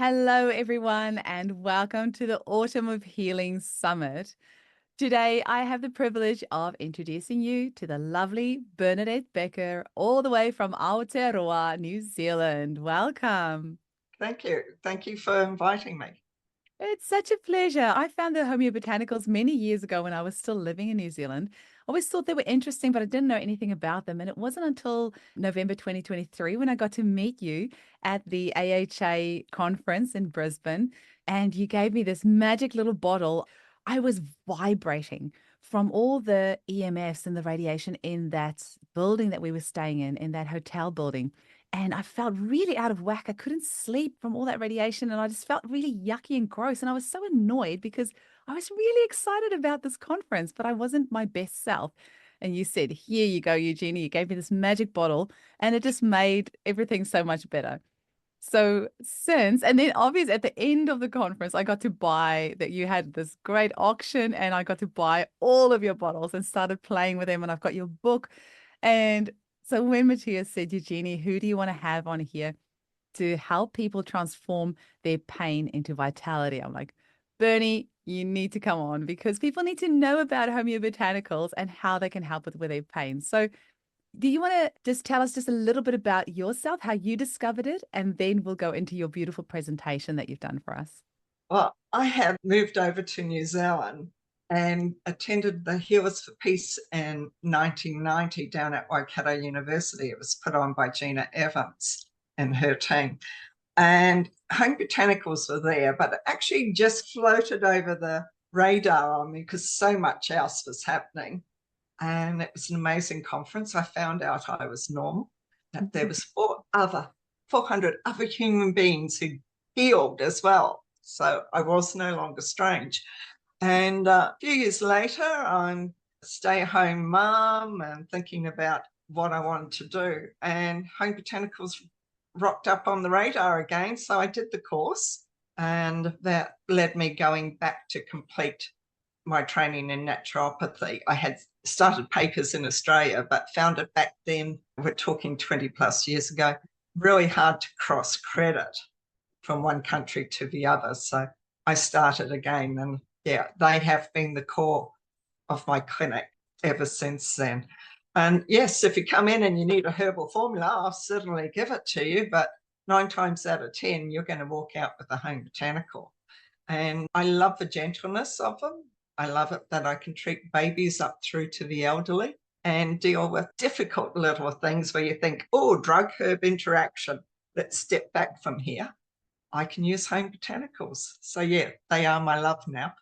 Hello, everyone, and welcome to the Autumn of Healing Summit. Today, I have the privilege of introducing you to the lovely Bernadette Bekker, all the way from Aotearoa, New Zealand. Welcome. Thank you. Thank you for inviting me. It's such a pleasure. I found the Homeobotanicals many years ago when I was still living in New Zealand. I always thought they were interesting, but I didn't know anything about them. And it wasn't until November 2023 when I got to meet you at the AHA conference in Brisbane. And you gave me this magic little bottle. I was vibrating from all the EMFs and the radiation in that building that we were staying in that hotel building. And I felt really out of whack. I couldn't sleep from all that radiation. And I just felt really yucky and gross. And I was so annoyed because I was really excited about this conference, but I wasn't my best self. And you said, "Here you go, Eugenie." You gave me this magic bottle, and it just made everything so much better. So and then obviously at the end of the conference, I got to buy that you had this great auction, and I got to buy all of your bottles and started playing with them. And I've got your book. And so when Matthias said, "Eugenie, who do you want to have on here to help people transform their pain into vitality?" I'm like, "Bernie, you need to come on because people need to know about homeobotanicals and how they can help with their pain." So do you want to just tell us just a little bit about yourself, how you discovered it, and then we'll go into your beautiful presentation that you've done for us? Well, I have moved over to New Zealand and attended the Healers for Peace in 1990 down at Waikato University. It was put on by Gina Evans and her team. And Home Botanicals were there, but it actually just floated over the radar on me because so much else was happening. And it was an amazing conference. I found out I was normal, that there was 400 other human beings who healed as well. So I was no longer strange. And a few years later, I'm a stay-at-home mum and thinking about what I wanted to do. And Home Botanicals rocked up on the radar again. So I did the course, and that led me going back to complete my training in naturopathy. I had started papers in Australia, but found it back then, we're talking 20 plus years ago, really hard to cross credit from one country to the other. So I started again, and yeah, they have been the core of my clinic ever since then. And yes, if you come in and you need a herbal formula, I'll certainly give it to you, but 9 times out of 10, you're going to walk out with a home botanical. And I love the gentleness of them. I love it that I can treat babies up through to the elderly and deal with difficult little things where you think, oh, drug herb interaction, let's step back from here. I can use home botanicals. So, yeah, they are my love now.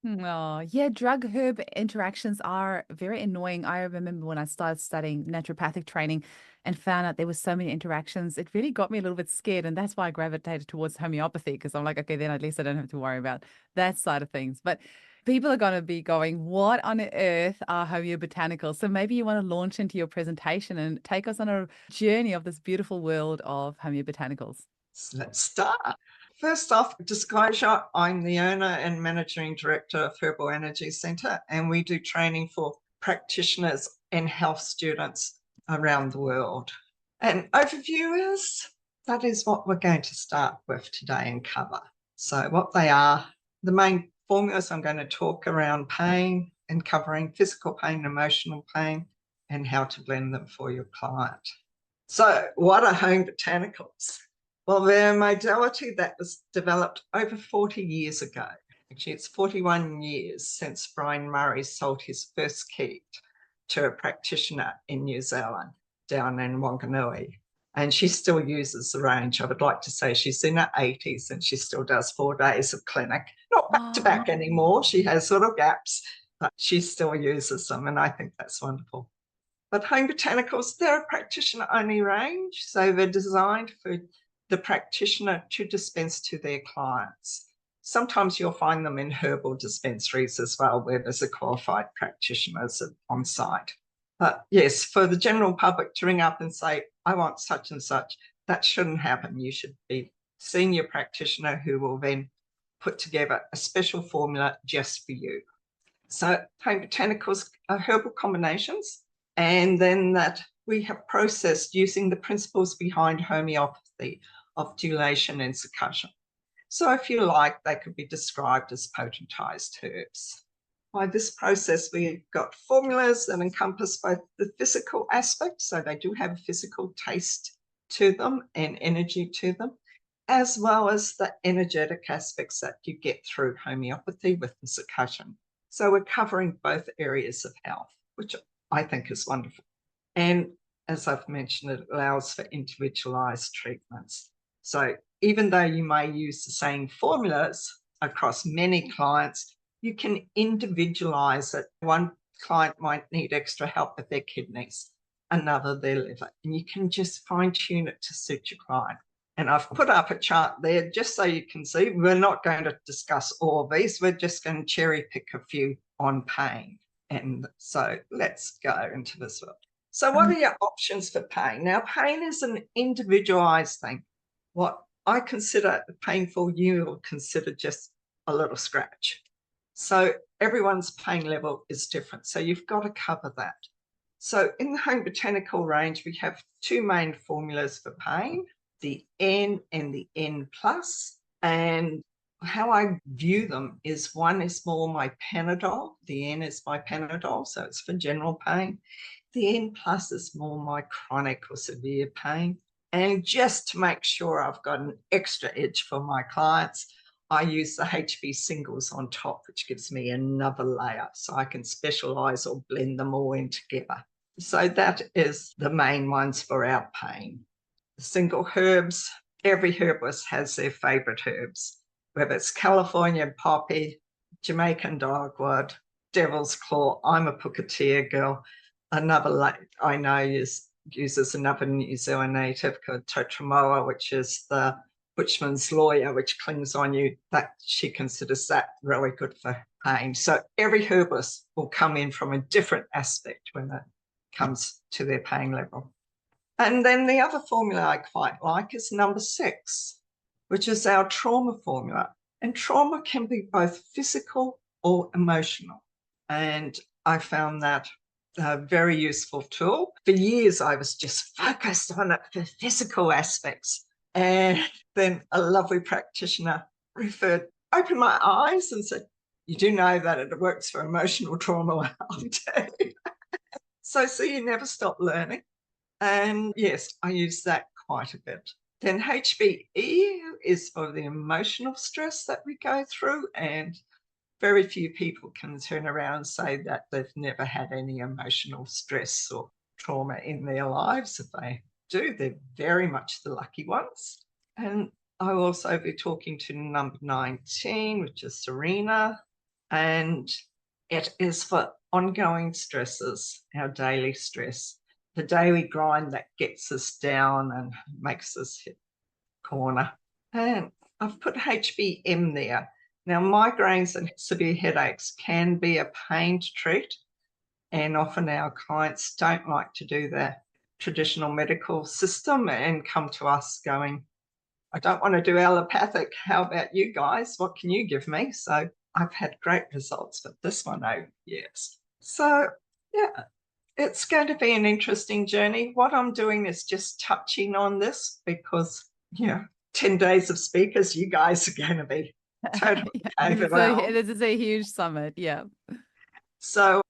Oh, yeah, drug herb interactions are very annoying. I remember when I started studying naturopathic training and found out there were so many interactions, it really got me a little bit scared. And that's why I gravitated towards homeopathy because I'm like, okay, then at least I don't have to worry about that side of things. But people are going to be going, what on earth are homeobotanicals? So maybe you want to launch into your presentation and take us on a journey of this beautiful world of homeobotanicals. So let's start. First off, disclosure, I'm the owner and managing director of Herbal Energy Centre, and we do training for practitioners and health students around the world. And overview is, that is what we're going to start with today and cover. So what they are, the main formulas I'm going to talk around pain and covering physical pain, emotional pain, and how to blend them for your client. So what are home botanicals? Well, they're a modality that was developed over 40 years ago. Actually, it's 41 years since Brian Murray sold his first kit to a practitioner in New Zealand, down in Wanganui. And she still uses the range. I would like to say she's in her 80s and she still does 4 days of clinic. Not back to back anymore. She has little gaps, but she still uses them. And I think that's wonderful. But home botanicals, they're a practitioner-only range, so they're designed for the practitioner to dispense to their clients. Sometimes you'll find them in herbal dispensaries as well, where there's a qualified practitioner on site. But yes, for the general public to ring up and say, I want such and such, that shouldn't happen. You should be seeing your practitioner who will then put together a special formula just for you. So home botanicals are herbal combinations, and then that we have processed using the principles behind homeopathy of dilation and succussion. So if you like, they could be described as potentized herbs. By this process, we've got formulas that encompass both the physical aspects, so they do have a physical taste to them and energy to them, as well as the energetic aspects that you get through homeopathy with the succussion. So we're covering both areas of health, which I think is wonderful. And as I've mentioned, it allows for individualized treatments. So even though you may use the same formulas across many clients, you can individualize it. One client might need extra help with their kidneys, another their liver, and you can just fine tune it to suit your client. And I've put up a chart there just so you can see. We're not going to discuss all of these. We're just going to cherry pick a few on pain. And so let's go into this one. So what are your options for pain? Now, pain is an individualized thing. What I consider painful, you will consider just a little scratch. So everyone's pain level is different. So you've got to cover that. So in the home botanical range, we have two main formulas for pain, the N and the N plus. And how I view them is one is more my Panadol. The N is my Panadol, so it's for general pain. The N plus is more my chronic or severe pain. And just to make sure I've got an extra edge for my clients, I use the HB singles on top, which gives me another layer so I can specialize or blend them all in together. So that is the main ones for our pain. The single herbs, every herbalist has their favorite herbs, whether it's California poppy, Jamaican dogwood, devil's claw. I'm a Puketiya girl. Another I know uses another New Zealand native called Totramoa, which is the Bushman's lawyer, which clings on you. That she considers that really good for pain. So every herbalist will come in from a different aspect when it comes to their pain level. And then the other formula I quite like is number 6, which is our trauma formula. And trauma can be both physical or emotional. And I found that a very useful tool. For years, I was just focused on it for physical aspects. And then a lovely practitioner opened my eyes and said, you do know that it works for emotional trauma. So you never stop learning. And yes, I use that quite a bit. Then HBE is for the emotional stress that we go through, and very few people can turn around and say that they've never had any emotional stress or trauma in their lives. If they do, they're very much the lucky ones. And I'll also be talking to number 19, which is Serena, and it is for ongoing stresses, our daily stress, the daily grind that gets us down and makes us hit corner. And I've put HBM there. Now, migraines and severe headaches can be a pain to treat, and often our clients don't like to do the traditional medical system and come to us going, I don't want to do allopathic. How about you guys? What can you give me? So I've had great results with this one over years. So, yeah, it's going to be an interesting journey. What I'm doing is just touching on this because, 10 days of speakers, you guys are going to be totally overwhelmed. This is a huge summit. Yeah. So,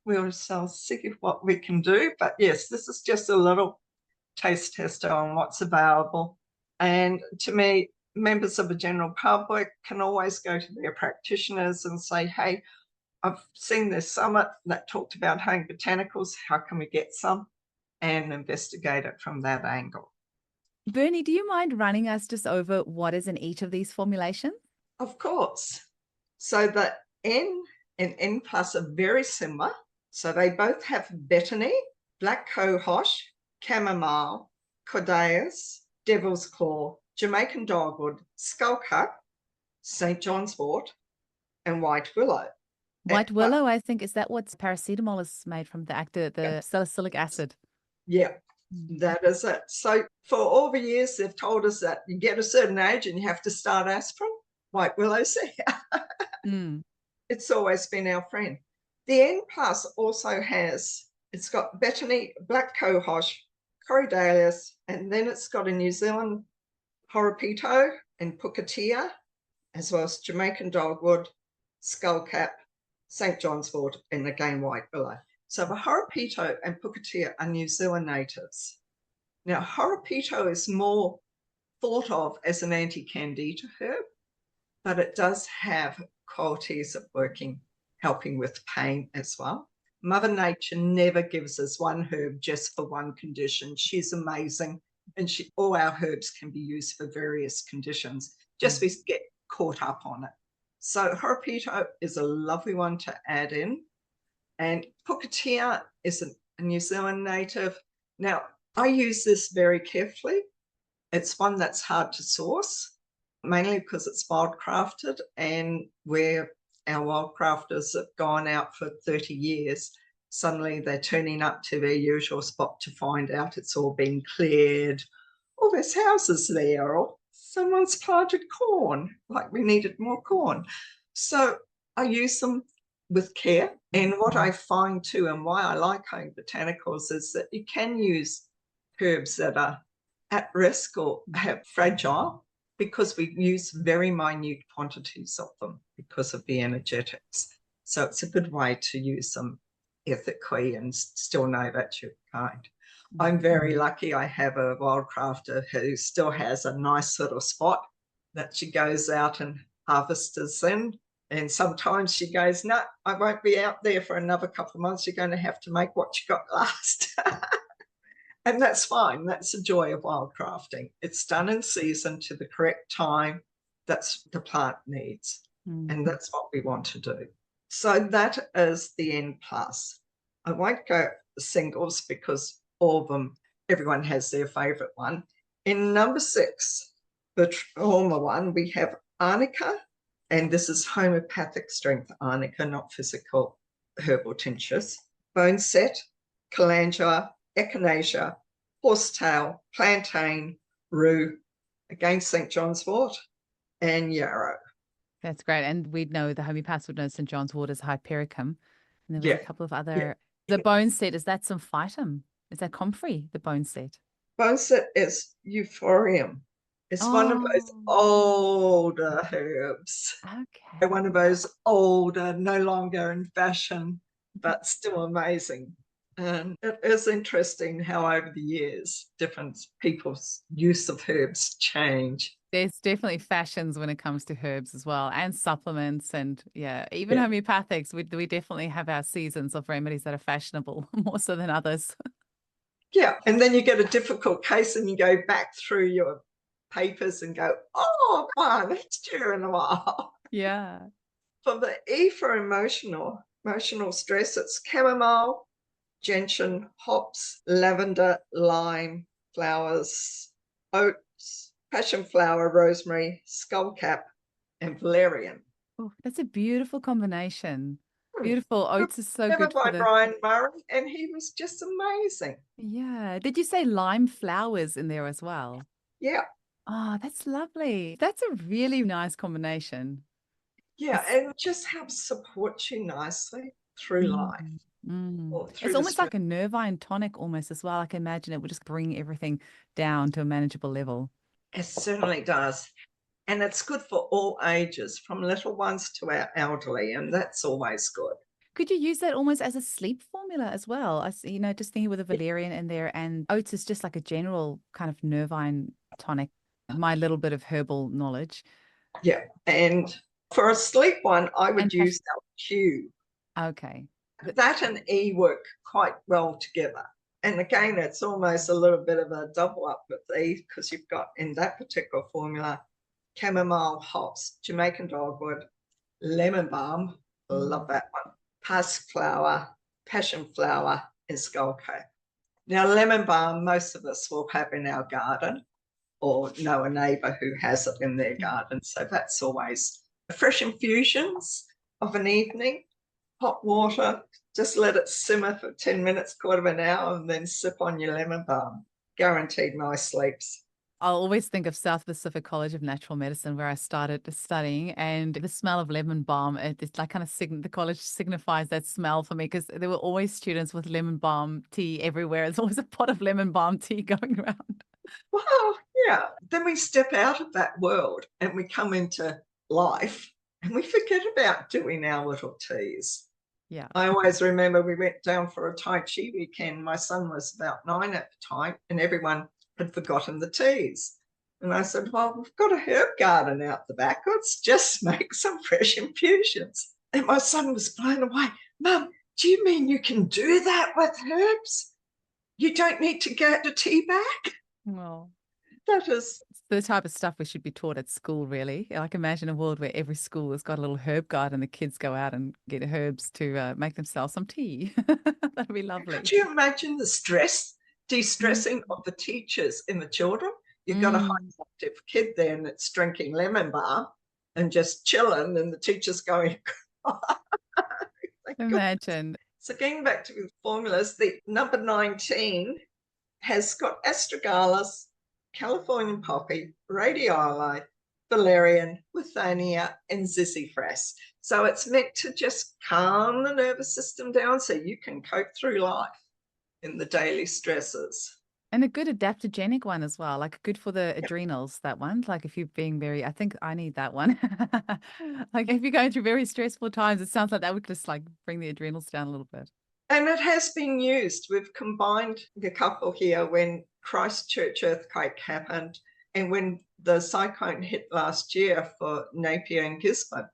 we'll see what we can do. But yes, this is just a little taste tester on what's available. And to me, members of the general public can always go to their practitioners and say, hey, I've seen this summit that talked about home botanicals. How can we get some? And investigate it from that angle. Bernie, do you mind running us just over what is in each of these formulations? Of course. So the N and N plus are very similar. So they both have betony, black cohosh, chamomile, cordaeus, devil's claw, Jamaican dogwood, skullcap, St. John's wort, and white willow. White willow, I think, is that what paracetamol is made from, the salicylic acid? Yeah, that is it. So for all the years, they've told us that you get a certain age and you have to start aspirin. White willow's there. It's always been our friend. The N plus also it's got betony, black cohosh, corydalis, and then it's got a New Zealand horipito, and pukatea, as well as Jamaican dogwood, skullcap, St. John's wort, and again white willow. So the horopito and pukatea are New Zealand natives. Now, horopito is more thought of as an anti-candida herb, but it does have qualities of helping with pain as well. Mother Nature never gives us one herb just for one condition. She's amazing, and all our herbs can be used for various conditions. Just we get caught up on it. So horopito is a lovely one to add in. And pukatea is a New Zealand native. Now, I use this very carefully. It's one that's hard to source, mainly because it's wildcrafted, and where our wildcrafters have gone out for 30 years, suddenly they're turning up to their usual spot to find out it's all been cleared, or there's houses there, or someone's planted corn, like we needed more corn. So I use them with care. And what I find too, and why I like Homeobotanicals, is that you can use herbs that are at risk or have fragile, because we use very minute quantities of them because of the energetics. So it's a good way to use them ethically and still know that you're kind. I'm very lucky. I have a wildcrafter who still has a nice little spot that she goes out and harvests in. And sometimes she goes, no, I won't be out there for another couple of months. You're going to have to make what you got last. And that's fine. That's the joy of wildcrafting. It's done in season to the correct time that's the plant needs. And that's what we want to do. So that is the N plus. I won't go singles because all of them, everyone has their favorite one. In number 6, the trauma one, we have arnica, and this is homeopathic strength arnica, not physical herbal tinctures. Bone set, calendula, echinacea, horsetail, plantain, rue, again St. John's wort, and yarrow. That's great. And we'd know the homeopaths would know St. John's wort is hypericum. And there was a couple of other. The bone set, is that some phytum? Is that comfrey, the bone set? Bone set is euphorium. It's one of those older herbs. Okay. One of those older, no longer in fashion, but still amazing. And it is interesting how over the years, different people's use of herbs change. There's definitely fashions when it comes to herbs as well, and supplements, and even homeopathics. We definitely have our seasons of remedies that are fashionable more so than others. Yeah, and then you get a difficult case and you go back through your papers and go, oh, wow, that's due in a while. Yeah. For the E for emotional stress, it's chamomile, gentian, hops, lavender, lime, flowers, oats, passion flower, rosemary, skullcap, and valerian. Oh, that's a beautiful combination. Beautiful. Oats is so good by for the... Brian Murray, and he was just amazing. Yeah. Did you say lime flowers in there as well? Yeah. Oh, that's lovely. That's a really nice combination. Yeah, and it just helps support you nicely through life. It's almost like a nervine tonic almost as well. I can imagine it would just bring everything down to a manageable level. It certainly does. And it's good for all ages, from little ones to our elderly, and that's always good. Could you use that almost as a sleep formula as well? Just thinking with a valerian in there, and oats is just like a general kind of nervine tonic, my little bit of herbal knowledge. Yeah, and for a sleep one, I would use our Q. Okay. That and E work quite well together. And again, it's almost a little bit of a double up with E, because you've got in that particular formula chamomile, hops, Jamaican dogwood, lemon balm, love that one, passiflower, passion flower, and skullcap. Now, lemon balm, most of us will have in our garden or know a neighbour who has it in their garden. So that's always fresh infusions of an evening, hot water, just let it simmer for 10 minutes, quarter of an hour, and then sip on your lemon balm. Guaranteed nice sleeps. I'll always think of South Pacific College of Natural Medicine, where I started studying, and the smell of lemon balm, it's like kind of the college signifies that smell for me, because there were always students with lemon balm tea everywhere. There's always a pot of lemon balm tea going around. Well, yeah. Then we step out of that world and we come into life and we forget about doing our little teas. Yeah. I always remember we went down for a Tai Chi weekend. My son was about 9 at the time, and everyone had forgotten the teas. And I said, well, we've got a herb garden out the back. Let's just make some fresh infusions. And my son was blown away. Mum, do you mean you can do that with herbs? You don't need to get a tea bag? Well, That is, it's the type of stuff we should be taught at school, really. Like imagine a world where every school has got a little herb garden and the kids go out and get herbs to make themselves some tea. That'd be could lovely. you imagine the stress, Mm. de-stressing of the teachers and the children? You've got a Mm. hyperactive kid there that's drinking lemon bar and just chilling, and the teacher's going, thank goodness. Imagine. So getting back to the formulas, the number 19 has got astragalus, Californian poppy, radioli, valerian, withonia, and zizzifras. So it's meant to just calm the nervous system down so you can cope through life in the daily stresses. And a good adaptogenic one as well, like good for the adrenals, that one. Like if you're being very, I think I need that one. Like if you're going through very stressful times, it sounds like that would just like bring the adrenals down a little bit. And it has been used. We've combined a couple here when Christchurch earthquake happened and when the cyclone hit last year for Napier and Gisborne,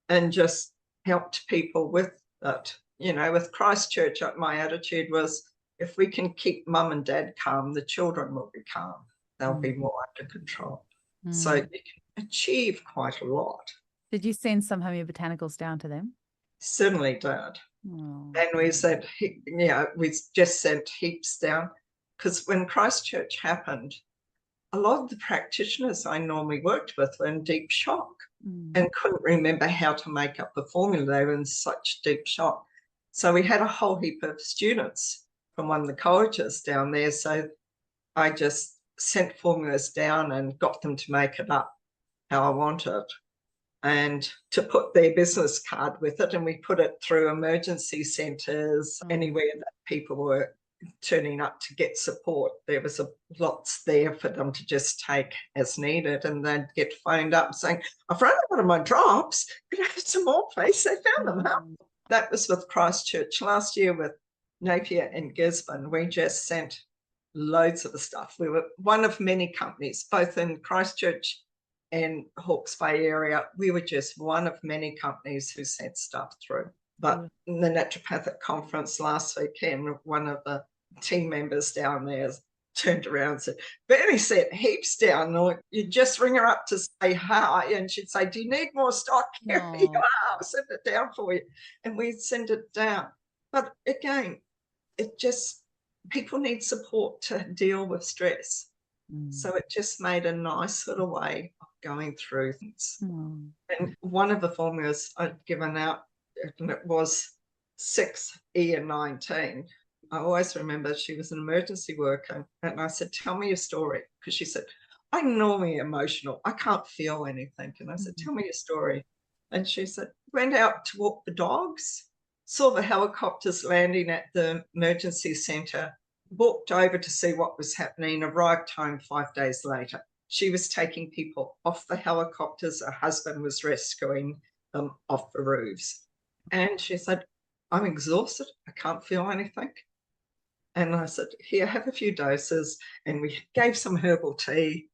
and just helped people with it. You know, with Christchurch, my attitude was if we can keep mum and dad calm, the children will be calm. They'll be Mm. more under control. So Mm. you can achieve quite a lot. Did you send some homeobotanicals down to them? Certainly did. Oh. And we said, yeah, we just sent heaps down because when Christchurch happened, a lot of the practitioners I normally worked with were in deep shock Mm. and couldn't remember how to make up the formula. They were in such deep shock. So we had a whole heap of students from one of the colleges down there. So I just sent formulas down and got them to make it up how I wanted and to put their business card with it. And we put it through emergency centres, Oh. anywhere that people were turning up to get support. There was lots there for them to just take as needed, and they'd get phoned up saying, I've run out of my drops, could I have some more please? They found them. Huh? Oh. That was with Christchurch. Last year with Napier and Gisborne, we just sent loads of the stuff. We were one of many companies, both in Christchurch and Hawke's Bay area. We were just one of many companies who sent stuff through. But Good. in the naturopathic conference last weekend, one of the team members down there turned around and said, Bernie sent heaps down. Or you just ring her up to say hi, and she'd say, do you need more stock? Here you Oh. are, I'll send it down for you. And we'd send it down. But again, it just, people need support to deal with stress. Mm. So it just made a nice little way of going through things. Oh. And one of the formulas I'd given out, and it was 6E and 19. I always remember she was an emergency worker. And I said, tell me your story. Because she said, I'm normally emotional. I can't feel anything. And I said, Mm. tell me your story. And she said, went out to walk the dogs, saw the helicopters landing at the emergency centre, walked over to see what was happening, arrived home 5 days later. She was taking people off the helicopters. Her husband was rescuing them off the roofs. And she said, I'm exhausted. I can't feel anything. And I said, here, have a few doses. And we gave some herbal tea.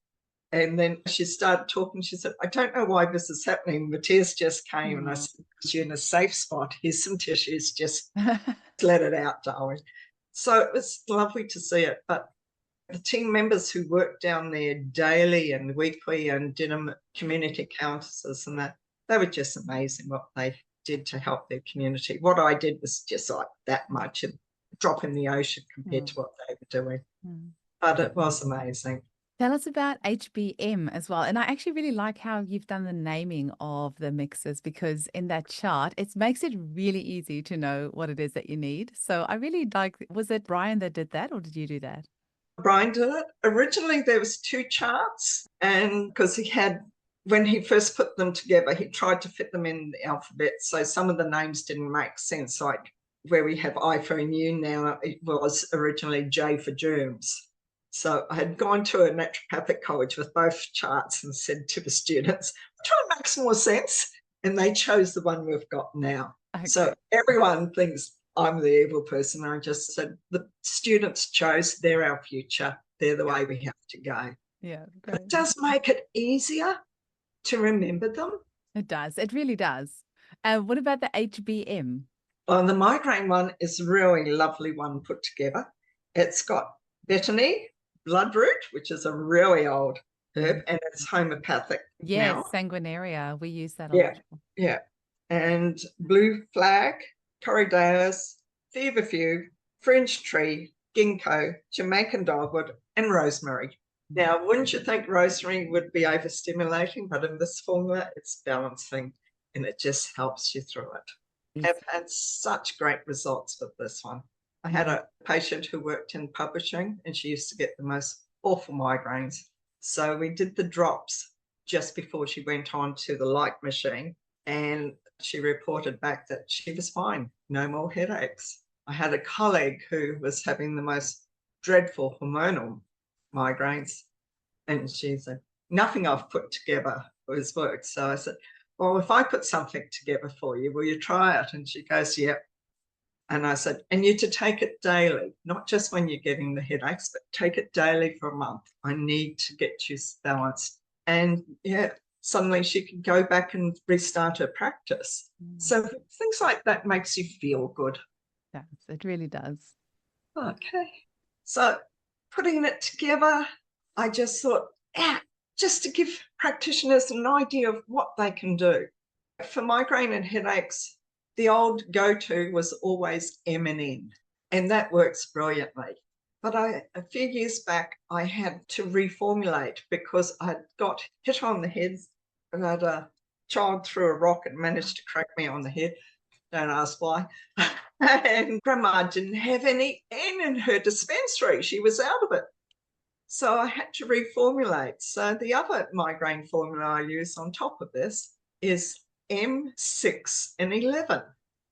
And then she started talking. She said, I don't know why this is happening. The tears just came. And I Oh. said, because you're in a safe spot. Here's some tissues. Just let it out, darling. So it was lovely to see it. But the team members who worked down there daily and weekly and did community councils and that, they were just amazing what they did to help their community. What I did was just like that much, a drop in the ocean compared Oh. to what they were doing. Mm. But it was amazing. Tell us about HBM as well. And I actually really like how you've done the naming of the mixes because in that chart, it makes it really easy to know what it is that you need. So I really like, was it Brian that did that or did you do that? Brian did it. Originally, there was 2 charts, and because he had, when he first put them together, he tried to fit them in the alphabet. So some of the names didn't make sense, like where we have I for immune now, it was originally J for germs. So I had gone to a naturopathic college with both charts and said to the students, which one makes more sense? And they chose the one we've got now. So Okay. everyone thinks I'm the evil person. I just said the students chose, they're our future. They're the Yeah. way we have to go. Yeah. It Great. does make it easier to remember them. It does. It really does. What about the HBM? Well, the migraine one is a really lovely one put together. It's got betony, bloodroot, which is a really old herb, Mm. and it's homeopathic Yes, now. sanguinaria. We use that a Yeah, lot. yeah. And blue flag, corydalus, feverfew, French tree, ginkgo, Jamaican dogwood, and rosemary. Now, wouldn't you think rosemary would be overstimulating? But in this formula, it's balancing and it just helps you through it. Yes. I've had such great results with this one. I had Mm. a patient who worked in publishing and she used to get the most awful migraines. So we did the drops just before she went on to the light machine and she reported back that she was fine, no more headaches. I had a colleague who was having the most dreadful hormonal migraines and she said, nothing I've put together has worked. So I said, well, if I put something together for you, will you try it? And she goes, yeah. And I said, and you to take it daily, not just when you're getting the headaches, but take it daily for a month. I need to get you balanced. And yeah, suddenly she could go back and restart her practice. Mm. So things like that makes you feel good. Yes, it really does. Okay. So putting it together, I just thought, yeah, just to give practitioners an idea of what they can do. For migraine and headaches, the old go-to was always M&N, and that works brilliantly. But a few years back, I had to reformulate because I'd got hit on the head and I had a child threw a rock and managed to crack me on the head. Don't ask why. And Grandma didn't have any N in her dispensary. She was out of it. So I had to reformulate. So the other migraine formula I use on top of this is M6 and 11.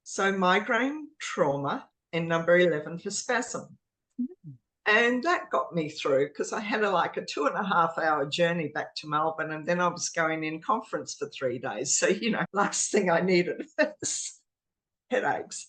So migraine, trauma, and number 11 for spasm. Mm. And that got me through because I had like a 2.5 hour journey back to Melbourne. And then I was going in conference for 3 days. So, last thing I needed was headaches.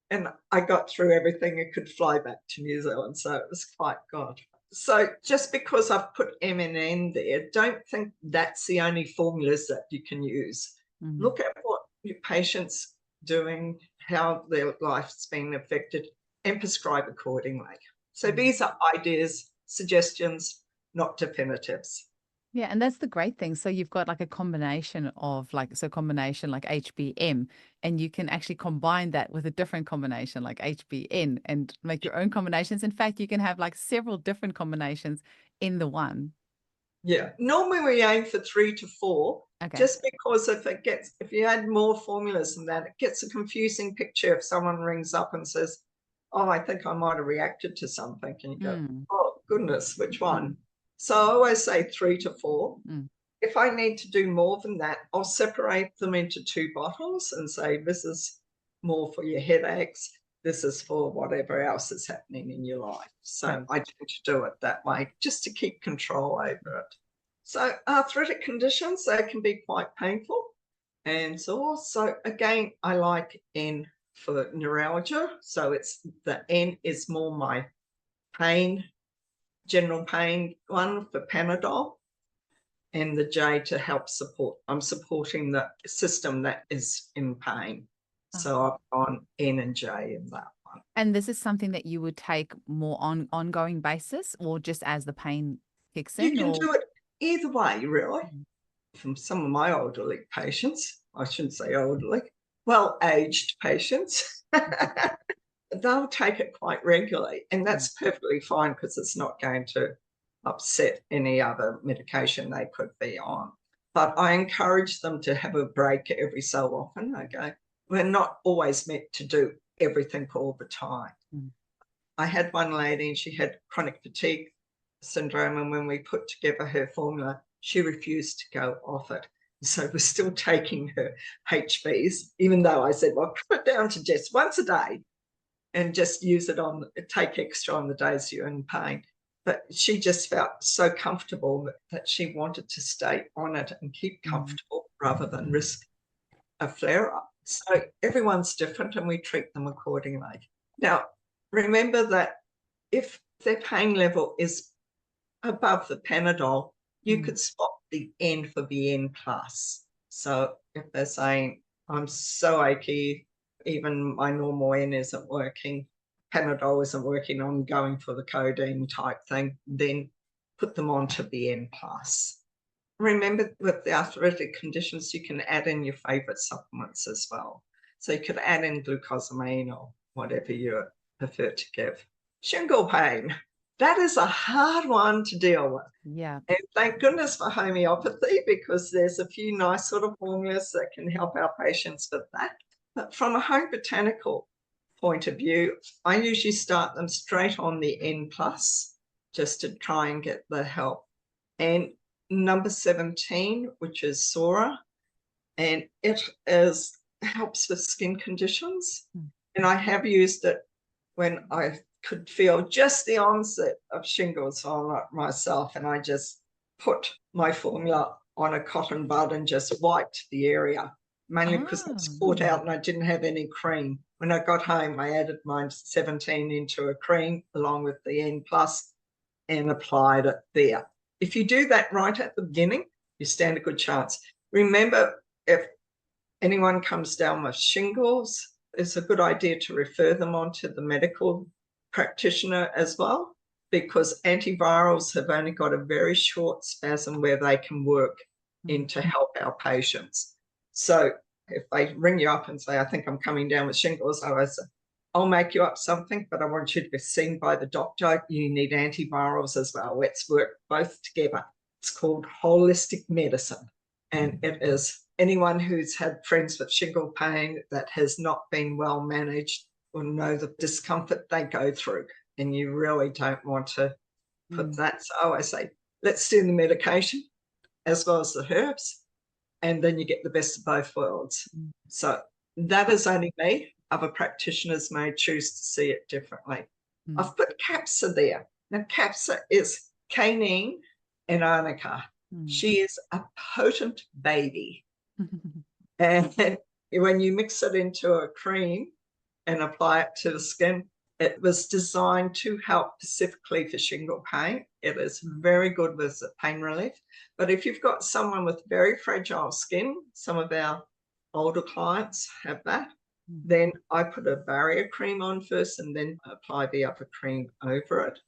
And I got through everything and could fly back to New Zealand. So it was quite good. So just because I've put M&N there, don't think that's the only formulas that you can use. Mm. Look at what your patient's doing, how their life's been affected, and prescribe accordingly. So these are ideas, suggestions, not definitives. Yeah, and that's the great thing. So you've got like a combination of combination like HBM, and you can actually combine that with a different combination like HBN and make your own combinations. In fact, you can have like several different combinations in the one. Yeah, normally we aim for 3 to 4, Okay. just because if you add more formulas than that, it gets a confusing picture if someone rings up and says, oh, I think I might have reacted to something. And you go, Mm. oh, goodness, which one? So I always say 3 to 4. Mm. If I need to do more than that, I'll separate them into 2 bottles and say, this is more for your headaches. This is for whatever else is happening in your life. So Right. I tend to do it that way just to keep control over it. So arthritic conditions, they can be quite painful. And so again, I like N for neuralgia. So the N is more my pain, general pain one for Panadol, and the J to help support. I'm supporting the system that is in pain. So I've gone N and J in that one. And this is something that you would take more on ongoing basis or just as the pain kicks You in can or do it either way, really. From some of my elderly patients, I shouldn't say elderly, well-aged patients, they'll take it quite regularly. And that's perfectly fine because it's not going to upset any other medication they could be on. But I encourage them to have a break every so often. Okay. We're not always meant to do everything all the time. I had one lady and she had chronic fatigue syndrome. And when we put together her formula, she refused to go off it. So we're still taking her HBs, even though I said, well, cut it down to just once a day and just use it take extra on the days you're in pain. But she just felt so comfortable that she wanted to stay on it and keep comfortable rather than risk a flare up. So everyone's different and we treat them accordingly. Now, remember that if their pain level is above the Panadol, you could swap the N for the N plus. So if they're saying, I'm so achy, even my normal N isn't working, Panadol isn't working, I'm going for the codeine type thing, then put them onto the N plus. Remember, with the arthritic conditions, you can add in your favorite supplements as well. So you could add in glucosamine or whatever you prefer to give. Shingle pain, that is a hard one to deal with. Yeah. And thank goodness for homeopathy, because there's a few nice sort of formulas that can help our patients with that. But from a home botanical point of view, I usually start them straight on the N plus just to try and get the help. And number 17, which is Sora, and it helps with skin conditions. And I have used it when I could feel just the onset of shingles on myself, and I just put my formula on a cotton bud and just wiped the area, mainly because I was caught out and I didn't have any cream. When I got home, I added my 17 into a cream along with the N plus and applied it there. If you do that right at the beginning, you stand a good chance. Remember, if anyone comes down with shingles, it's a good idea to refer them on to the medical practitioner as well, because antivirals have only got a very short spasm where they can work in to help our patients. So if they ring you up and say, I think I'm coming down with shingles, I always say, I'll make you up something, but I want you to be seen by the doctor. You need antivirals as well. Let's work both together. It's called holistic medicine. And it is anyone who's had friends with shingle pain that has not been well managed will know the discomfort they go through. And you really don't want to put that. So I say, let's do the medication as well as the herbs. And then you get the best of both worlds. So that is only me. Other practitioners may choose to see it differently. I've put capsa there. Now, capsa is canine and arnica. She is a potent baby. And when you mix it into a cream and apply it to the skin, it was designed to help specifically for shingle pain. It is very good with pain relief. But if you've got someone with very fragile skin, some of our older clients have that, then I put a barrier cream on first and then apply the upper cream over it.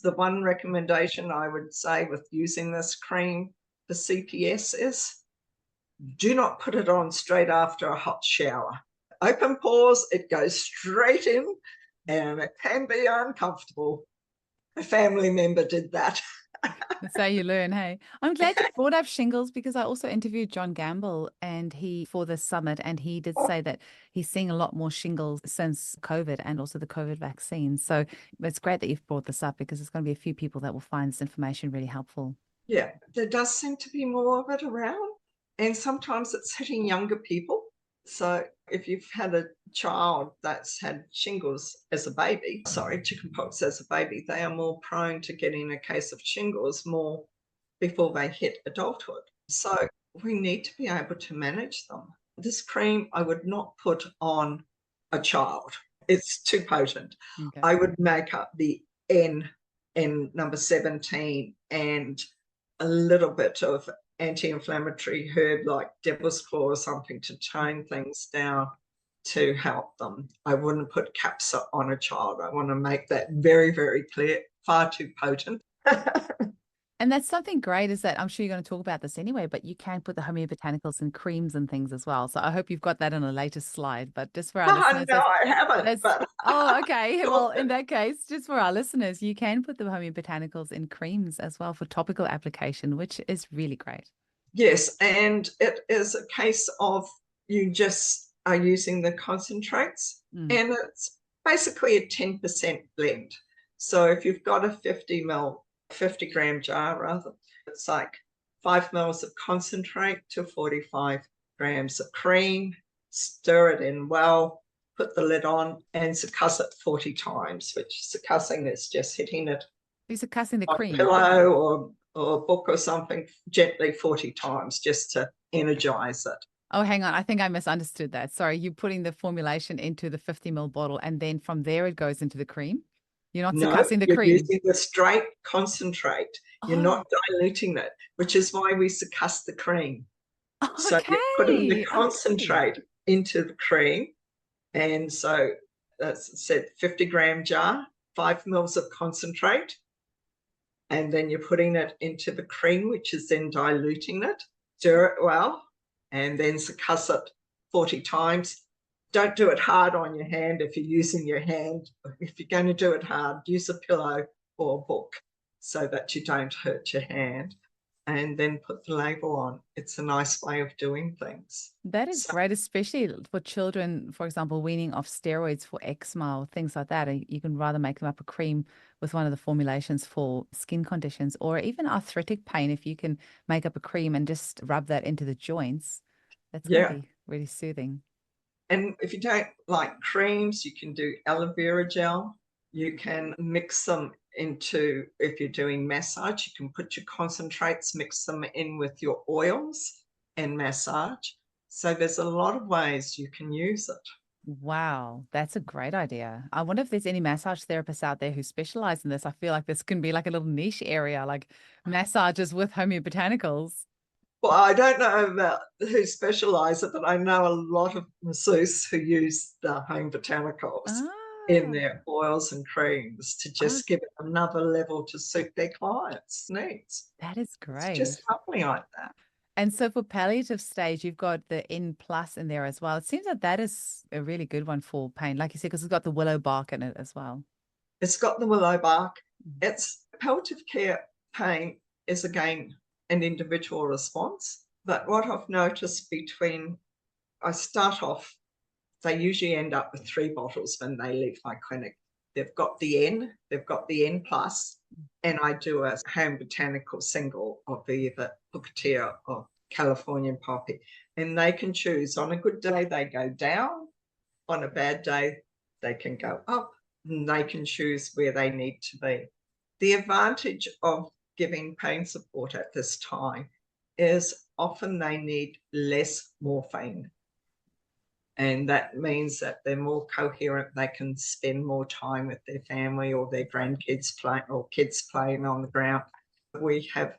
The one recommendation I would say with using this cream for CPS is do not put it on straight after a hot shower. Open pores, it goes straight in and it can be uncomfortable. A family member did that. That's how you learn, hey. I'm glad you brought up shingles because I also interviewed John Gamble for the summit, and he did say that he's seeing a lot more shingles since COVID and also the COVID vaccine. So it's great that you've brought this up because there's going to be a few people that will find this information really helpful. Yeah, there does seem to be more of it around, and sometimes it's hitting younger people. So if you've had a child that's had shingles as a baby, chickenpox as a baby, they are more prone to getting a case of shingles more before they hit adulthood. So we need to be able to manage them. This cream I would not put on a child. It's too potent. Okay. I would make up the N in number 17 and a little bit of anti-inflammatory herb like devil's claw or something to tone things down to help them. I wouldn't put capsa on a child. I want to make that very, very clear. Far too potent. And that's something great is that I'm sure you're going to talk about this anyway, but you can put the homeobotanicals in creams and things as well. So I hope you've got that on a later slide, but just for our listeners. No, I haven't. But... Oh, okay. Well, in that case, just for our listeners, you can put the homeobotanicals in creams as well for topical application, which is really great. Yes, and it is a case of you just are using the concentrates and it's basically a 10% blend. So if you've got a 50-gram jar rather, it's like 5 mils of concentrate to 45 grams of cream, stir it in well, put the lid on and succuss it 40 times, which succussing is just hitting it You're succussing the on a cream. pillow or a book or something, gently 40 times just to energize it. Oh, hang on. I think I misunderstood that. Sorry. You're putting the formulation into the 50 ml bottle and then from there it goes into the cream. You're not No, succussing the you're cream. using the straight concentrate. You're Oh, not diluting it, which is why we succuss the cream. So you're putting the okay. Okay. concentrate into the cream. And so that's said 50-gram jar, 5 mils of concentrate. And then you're putting it into the cream, which is then diluting it. Stir it well, and then succuss it 40 times. Don't do it hard on your hand if you're using your hand. If you're going to do it hard, use a pillow or a book so that you don't hurt your hand. And then put the label on. It's a nice way of doing things. That is So, great, especially for children, for example, weaning off steroids for eczema or things like that. You can rather make them up a cream with one of the formulations for skin conditions or even arthritic pain. If you can make up a cream and just rub that into the joints, that's going to yeah. be really soothing. And if you don't like creams, you can do aloe vera gel. You can mix them into, if you're doing massage, you can put your concentrates, mix them in with your oils and massage. So there's a lot of ways you can use it. Wow, that's a great idea. I wonder if there's any massage therapists out there who specialize in this. I feel like this can be like a little niche area, like massages with homeobotanicals. Well, I don't know about who specialise it, but I know a lot of masseuses who use the home botanicals in Ah, their oils and creams to oh, just give it another level to suit their clients' needs. that is It's great. just lovely like that. And so for palliative stage, you've got the N plus in there as well. It seems that that is a really good one for pain, like you said, because it's got the willow bark in it as well. It's got the willow bark. Mm. It's palliative care pain is again an individual response. But what I've noticed between, I start off, they usually end up with 3 bottles when they leave my clinic. They've got the N plus, and I do a home botanical single of either Homeopathia or Californian poppy. And they can choose. On a good day, they go down. On a bad day, they can go up, and they can choose where they need to be. The advantage of giving pain support at this time is often they need less morphine. And that means that they're more coherent. They can spend more time with their family or their grandkids playing or kids playing on the ground. We have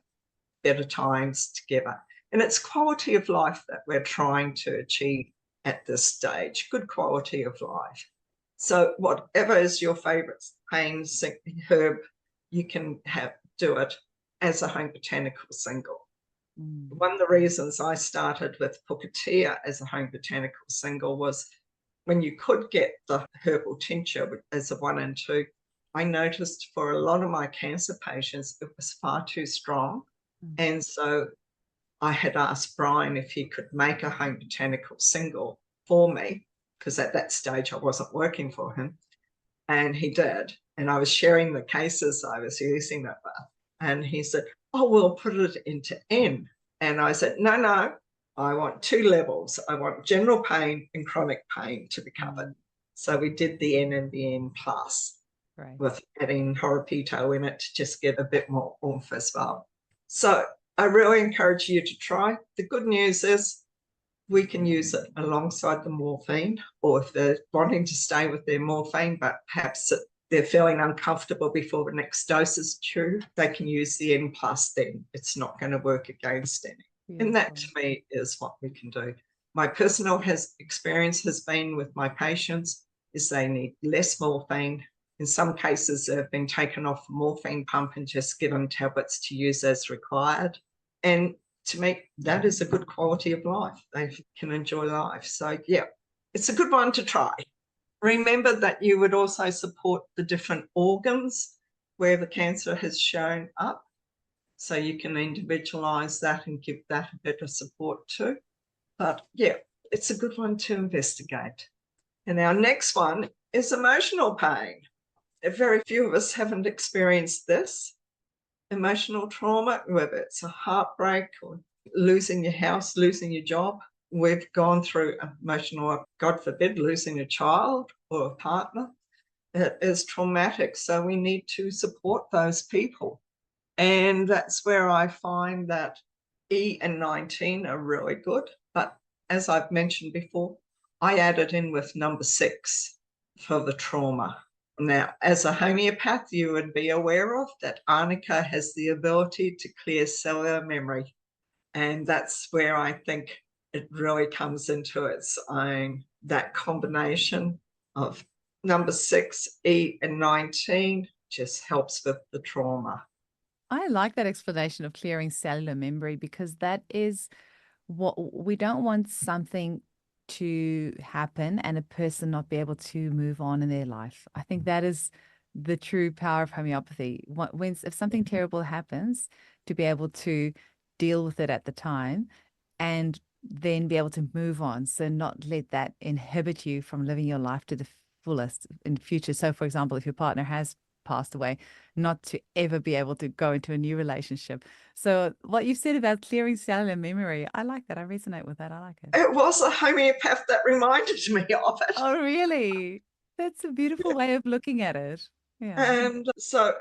better times together. And it's quality of life that we're trying to achieve at this stage, good quality of life. So whatever is your favorite pain herb, you can do it as a home botanical single. Mm. One of the reasons I started with Pukatea as a home botanical single was when you could get the herbal tincture as a 1 and 2, I noticed for a lot of my cancer patients, it was far too strong. Mm. And so I had asked Brian if he could make a home botanical single for me, because at that stage I wasn't working for him. And he did. And I was sharing the cases I was using it with. And he said, oh, we'll put it into N. And I said, no, I want 2 levels. I want general pain and chronic pain to be covered. Mm. So we did the N and the N plus Great. with adding Horopito in it to just get a bit more oomph as well. So I really encourage you to try. The good news is we can use it alongside the morphine, or if they're wanting to stay with their morphine, but perhaps they're feeling uncomfortable before the next dose is due, they can use the N plus then. It's not going to work against any. And that Beautiful. to me is what we can do. My personal experience has been with my patients is they need less morphine. In some cases, they've been taken off the morphine pump and just given tablets to use as required. And to me, that is a good quality of life. They can enjoy life. So, yeah, it's a good one to try. Remember that you would also support the different organs where the cancer has shown up. So you can individualize that and give that a better support too. But yeah, it's a good one to investigate. And our next one is emotional pain. Very few of us haven't experienced this. Emotional trauma, whether it's a heartbreak or losing your house, losing your job. We've gone through emotional, God forbid, losing a child or a partner. It is traumatic. So we need to support those people. And that's where I find that E and 19 are really good. But as I've mentioned before, I added in with number 6 for the trauma. Now, as a homeopath, you would be aware of that arnica has the ability to clear cellular memory. And that's where I think it really comes into its own, that combination of number 6, E, and 19 just helps with the trauma. I like that explanation of clearing cellular memory because that is what we don't want something to happen and a person not be able to move on in their life. I think that is the true power of homeopathy. When if something terrible happens, to be able to deal with it at the time and then be able to move on. So not let that inhibit you from living your life to the fullest in the future. So for example, if your partner has passed away, not to ever be able to go into a new relationship. So what you've said about clearing cellular memory, I like that. I resonate with that. I like it. It was a homeopath that reminded me of it. Oh, really? That's a beautiful way of looking at it. Yeah. And so,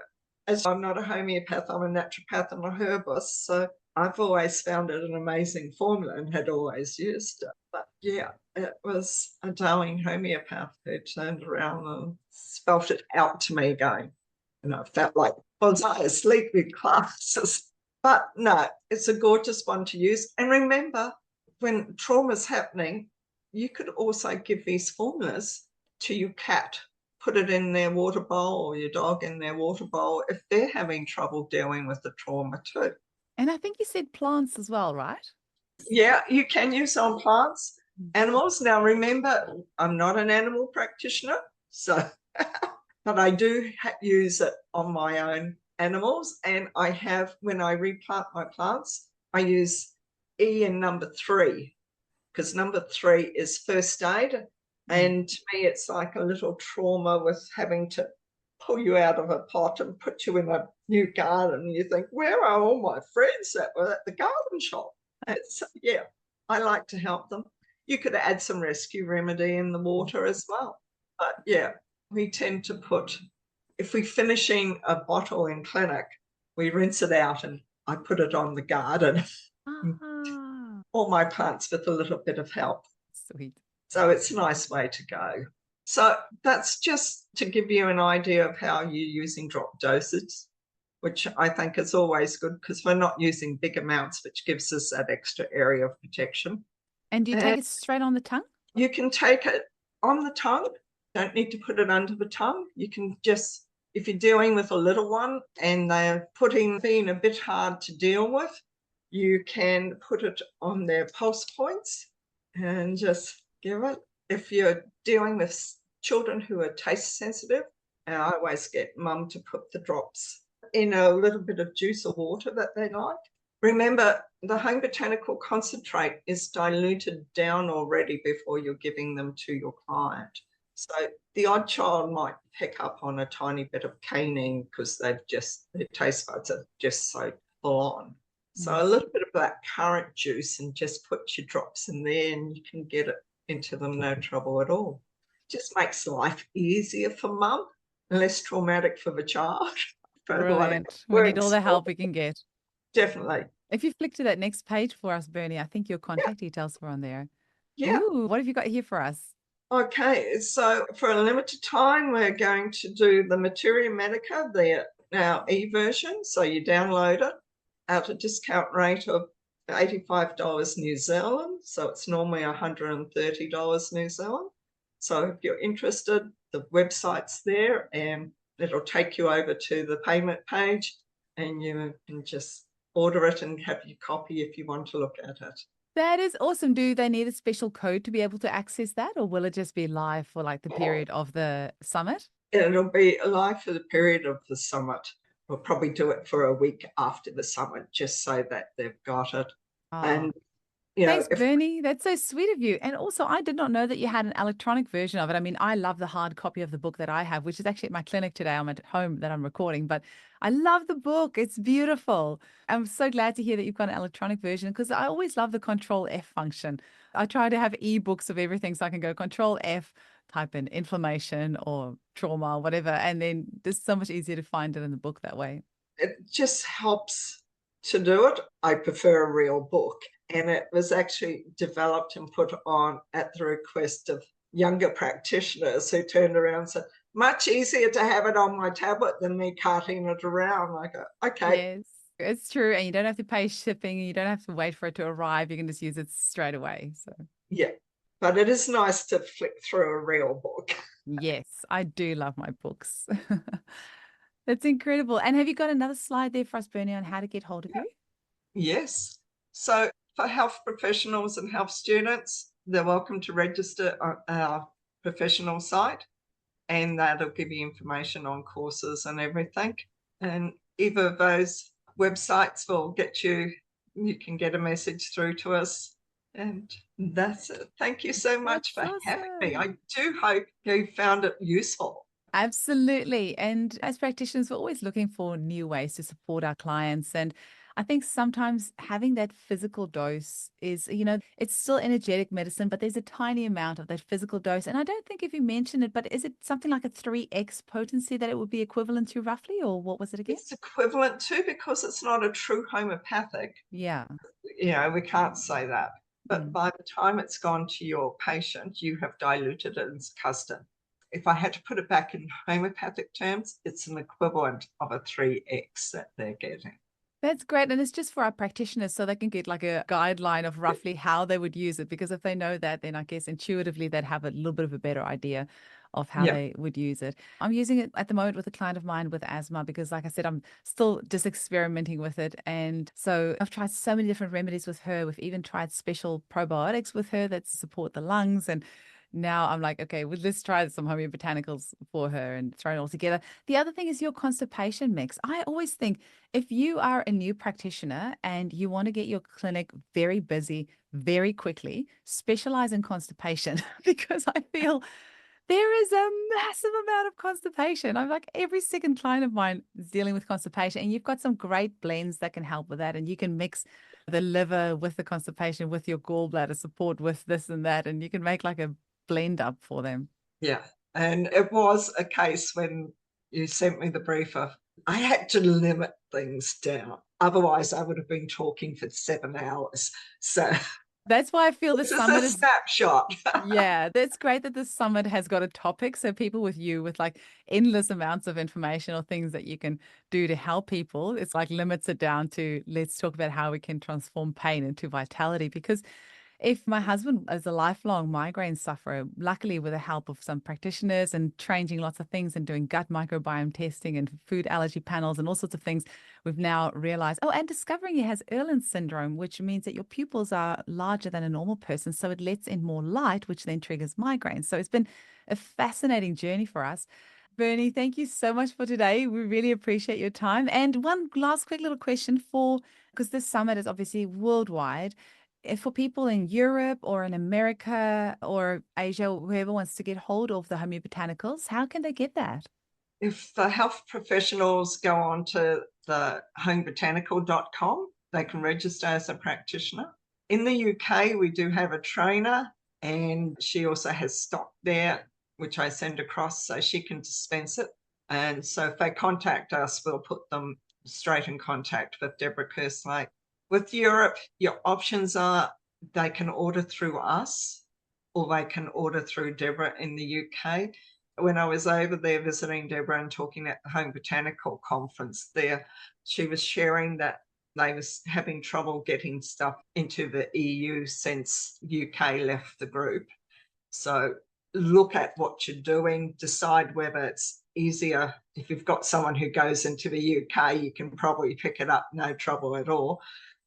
as I'm not a homeopath, I'm a naturopath and a herbalist. So I've always found it an amazing formula and had always used it. But yeah, it was a darling homeopath who turned around and spelt it out to me going, and I felt like, was I asleep in classes? But no, it's a gorgeous one to use. And remember, when trauma's happening, you could also give these formulas to your cat, put it in their water bowl, or your dog in their water bowl if they're having trouble dealing with the trauma too. And I think you said plants as well, right? Yeah, you can use on plants, animals. Now, remember, I'm not an animal practitioner, so but I do use it on my own animals. And I have, when I replant my plants, I use E and number 3, because number 3 is first aid. And to me, it's like a little trauma with having to pull you out of a pot and put you in a new garden. And you think, where are all my friends that were at the garden shop? Yeah, I like to help them. You could add some rescue remedy in the water as well. But yeah, we tend to put, if we're finishing a bottle in clinic, we rinse it out and I put it on the garden. Ah, All my plants with a little bit of help. sweet. So it's a nice way to go. So that's just to give you an idea of how you're using drop dosage, which I think is always good because we're not using big amounts, which gives us that extra area of protection. And do you take And it straight on the tongue? you can take it on the tongue. Don't need to put it under the tongue. You can just, if you're dealing with a little one and they're being a bit hard to deal with, you can put it on their pulse points and just give it. If you're dealing with children who are taste sensitive, I always get mum to put the drops in a little bit of juice or water that they like. Remember, the home botanical concentrate is diluted down already before you're giving them to your client. So the odd child might pick up on a tiny bit of caning because their taste buds are just so full on. So a little bit of that currant juice and just put your drops in there and you can get it into them no trouble at all. Just makes life easier for mum and less traumatic for the child. Brilliant. We need all the help we can get. Definitely. If you flick to that next page for us, Bernie, I think your contact details were on there. Yeah. Ooh, what have you got here for us? Okay, so for a limited time, we're going to do the Materia Medica, the now e-version. So you download it at a discount rate of $85 New Zealand. So it's normally $130 New Zealand. So if you're interested, the website's there and it'll take you over to the payment page and you can just order it and have your copy if you want to look at it. That is awesome. Do they need a special code to be able to access that, or will it just be live for like the period of the summit? It'll be live for the period of the summit. We'll probably do it for a week after the summit just so that they've got it. Oh, And, you know, thanks, Bernie. That's so sweet of you. And also, I did not know that you had an electronic version of it. I mean, I love the hard copy of the book that I have, which is actually at my clinic today. I'm at home that I'm recording, but I love the book. It's beautiful. I'm so glad to hear that you've got an electronic version because I always love the Control F function. I try to have ebooks of everything so I can go Control F, type in inflammation or trauma or whatever, and then it's so much easier to find it in the book that way. It just helps to do it. I prefer a real book. And it was actually developed and put on at the request of younger practitioners who turned around and said, much easier to have it on my tablet than me carting it around. I go, okay. Yes, it's true. And you don't have to pay shipping. You don't have to wait for it to arrive. You can just use it straight away. So, Yeah. But it is nice to flick through a real book. yes, I do love my books. That's incredible. And have you got another slide there for us, Bernie, on how to get hold of Yeah. you? Yes. So for health professionals and health students, they're welcome to register on our professional site, and that'll give you information on courses and everything. And either of those websites will get you, you can get a message through to us. And that's it. Thank you so much That's for having me. awesome. I do hope you found it useful. Absolutely. And as practitioners, we're always looking for new ways to support our clients. And I think sometimes having that physical dose is, it's still energetic medicine, but there's a tiny amount of that physical dose. And I don't think if you mentioned it, but is it something like a 3x potency that it would be equivalent to roughly, or what was it again? It's equivalent to, because it's not a true homeopathic. Yeah. We can't say that. But Mm. by the time it's gone to your patient, you have diluted it as custard. If I had to put it back in homeopathic terms, it's an equivalent of a 3x that they're getting. That's great. And it's just for our practitioners so they can get like a guideline of roughly how they would use it. Because if they know that, then I guess intuitively they'd have a little bit of a better idea of how Yeah, they would use it. I'm using it at the moment with a client of mine with asthma because, like I said, I'm still just experimenting with it. And so I've tried so many different remedies with her. We've even tried special probiotics with her that support the lungs. And now I'm like, okay, well, let's try some homeobotanicals for her and throw it all together. The other thing is your constipation mix. I always think if you are a new practitioner and you want to get your clinic very busy very quickly, specialize in constipation because I feel there is a massive amount of constipation. I'm like, every second client of mine is dealing with constipation, and you've got some great blends that can help with that. And you can mix the liver with the constipation, with your gallbladder support, with this and that, and you can make like a blend up for them. yeah. And it was a case when you sent me the brief of, I had to limit things down. Otherwise, I would have been talking for 7 hours. So That's why I feel the this is a summit is. snapshot. Yeah, that's great that the summit has got a topic. So people with you with like endless amounts of information or things that you can do to help people, it's like limits it down to let's talk about how we can transform pain into vitality. Because if my husband is a lifelong migraine sufferer, luckily with the help of some practitioners and changing lots of things and doing gut microbiome testing and food allergy panels and all sorts of things, we've now realized, oh, and discovering he has Irlen syndrome, which means that your pupils are larger than a normal person. So it lets in more light, which then triggers migraines. So it's been a fascinating journey for us. Bernie, thank you so much for today. We really appreciate your time. And one last quick little question because this summit is obviously worldwide. If for people in Europe or in America or Asia, whoever wants to get hold of the Homeobotanicals, how can they get that? If the health professionals go on to the homebotanical.com, they can register as a practitioner. In the UK, we do have a trainer, and she also has stock there, which I send across so she can dispense it. And so if they contact us, we'll put them straight in contact with Deborah Kerslake. With Europe, your options are they can order through us, or they can order through Deborah in the UK. When I was over there visiting Deborah and talking at the Home Botanical Conference there, she was sharing that they was having trouble getting stuff into the EU since UK left the group. So look at what you're doing, decide whether it's easier. If you've got someone who goes into the UK, you can probably pick it up, no trouble at all,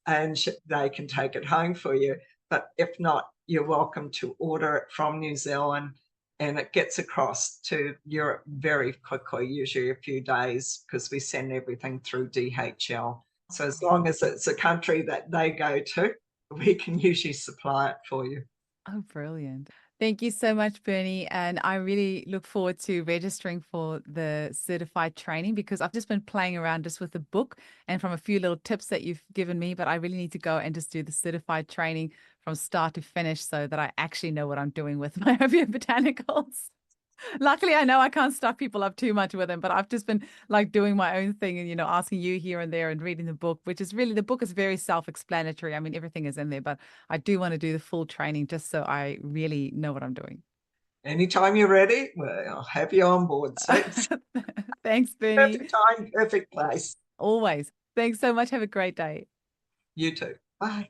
and they can take it home for you. But if not, you're welcome to order it from New Zealand, and it gets across to Europe very quickly, usually a few days, because we send everything through DHL. So as long as it's a country that they go to, we can usually supply it for you. Oh, brilliant. Thank you so much, Bernie. And I really look forward to registering for the certified training because I've just been playing around just with the book and from a few little tips that you've given me, but I really need to go and just do the certified training from start to finish so that I actually know what I'm doing with my homeobotanicals. Luckily, I know I can't stuff people up too much with them, but I've just been like doing my own thing and, asking you here and there and reading the book, which is really, the book is very self-explanatory. I mean, everything is in there, but I do want to do the full training just so I really know what I'm doing. Anytime you're ready, well, I'll have you on board. So it's Thanks, Bernie. perfect time, perfect place. Always. Thanks so much. Have a great day. You too. Bye.